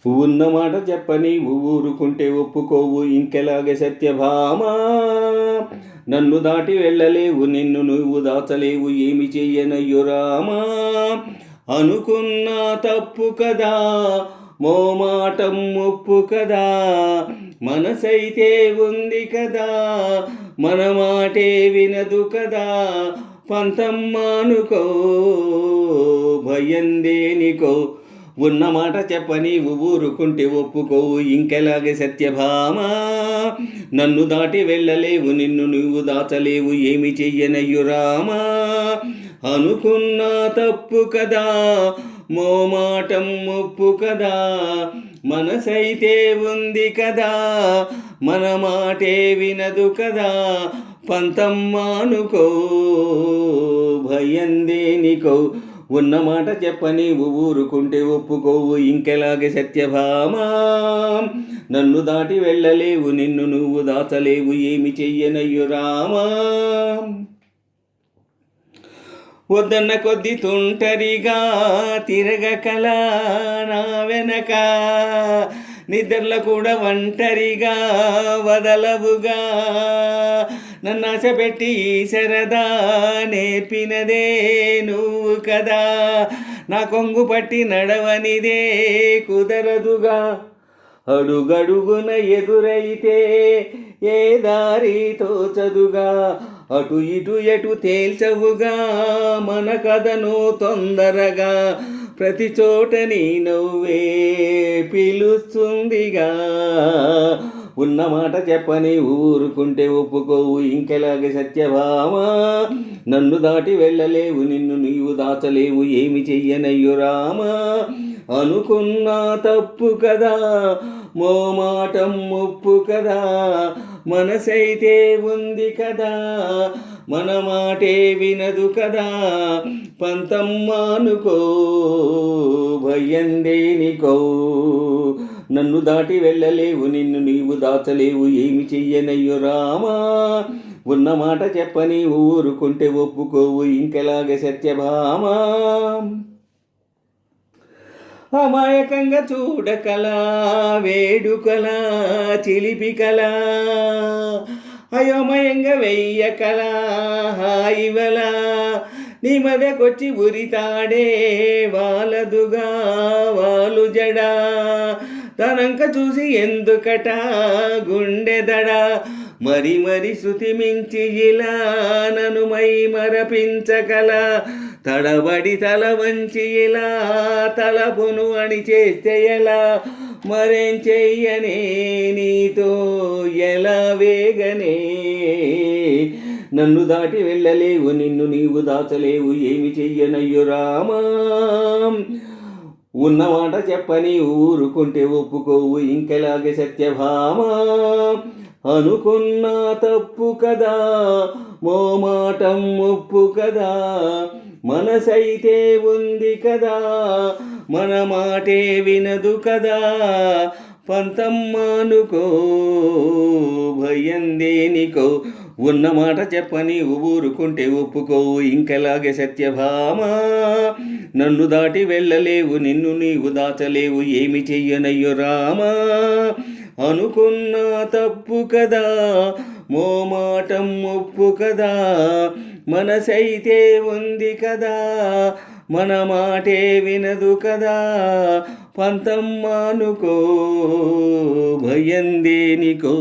ఉన్న మాట చెప్పని ఊరుకుంటే ఒప్పుకోవు ఇంకెలాగే సత్యభామా. నన్ను దాటి వెళ్ళలేవు, నిన్ను నువ్వు దాచలేవు, ఏమి చెయ్యనయ్యో రామా. అనుకున్నా తప్పు కదా, మోమాటం ఒప్పు కదా, మనసైతే ఉంది కదా, మన మాటే వినదు కదా. పంతం మానుకో, భయం దేనికో, ఉన్న మాట చెప్పని ఊరుకుంటే ఒప్పుకోవు ఇంకెలాగే సత్యభామా. నన్ను దాటి వెళ్ళలేవు, నిన్ను నువ్వు దాచలేవు, ఏమి చెయ్యనయ్యు రామా. అనుకున్నా తప్పు కదా, మోమాటం ఒప్పు కదా, మనసైతే ఉంది కదా, మన మాటే వినదు కదా. పంతం మానుకో, భయం దేనికో, ఉన్న మాట చెప్పని ఊరుకుంటే ఒప్పుకోవు ఇంకెలాగే సత్యభామా. నన్ను దాటి వెళ్ళలేవు, నిన్ను నువ్వు దాచలేవు, ఏమి చెయ్యనయ్యు రామా. వద్దన్న కొద్ది తుంటరిగా తిరగకలా నా వెనక, నిద్రలో కూడా ఒంటరిగా వదలవుగా. నన్ను ఆశపెట్టి ఈ సరదా నేర్పినదే నువ్వు కదా, నా కొంగు పట్టి నడవనిదే కుదరదుగా. అడుగడుగున ఎదురైతే ఏ దారి తోచదుగా, అటు ఇటు ఎటు తేల్చవుగా మన కథను తొందరగా. ప్రతి చోట నీ నవ్వే పిలుస్తుందిగా, ఉన్న మాట చెప్పని ఊరుకుంటే ఒప్పుకోవు ఇంకెలాగే సత్యభామా. నన్ను దాటి వెళ్ళలేవు, నిన్ను నీవు దాచలేవు, ఏమి చెయ్యనయ్యు రామా. అనుకున్నా తప్పు కదా, మోమాటం ఒప్పు కదా, మనసైతే ఉంది కదా, మన మాటే వినదు కదా. పంతం మానుకో, భయం దేనికో, నన్ను దాటి వెళ్ళలేవు, నిన్ను నీవు దాచలేవు, ఏమి చెయ్యనయ్యో రామా. ఉన్న మాట చెప్పని ఊరుకుంటే ఒప్పుకోవు ఇంకెలాగే సత్యభామా. అమాయకంగా చూడకలా, వేడుకలా, చిలిపికలా, అయోమయంగా వెయ్యకలా, హాయివలా, నీ మదకొచ్చి ఉరితాడే వాలదుగా వాలు జడా. తనంక చూసి ఎందుకట గుండెదడా, మరి మరి శృతి మించి ఇలా నను మై మరపించగల. తడబడి తల వంచి ఇలా తలపును అని చేస్తే ఎలా, మరేం చెయ్యనే నీతో ఎలా వేగనే. నన్ను దాటి వెళ్ళలేవు, నిన్ను నీవు దాచలేవు, ఏమి చెయ్యనయ్యు రామా. ఉన్నమాట చెప్పని ఊరుకుంటే ఒప్పుకోవు ఇంకెలాగే సత్యభామా. అనుకున్నా తప్పు కదా, మోమాటం ఒప్పు కదా, మనసైతే ఉంది కదా, మన మాటే వినదు కదా. పంతం మానుకో, భయం దేనికో, ఉన్న మాట చెప్పని ఊరుకుంటే ఒప్పుకోవు ఇంకెలాగే సత్యభామా. నన్ను దాటి వెళ్ళలేవు, నిన్ను నీవు దాచలేవు, ఏమి చెయ్యనయ్యో రామా. అనుకున్నా తప్పు కదా, మోమాటం ఒప్పు కదా, మనసైతే ఉంది కదా, మన మాటే వినదు కదా. పంతం మానుకో, భయం దేనికో.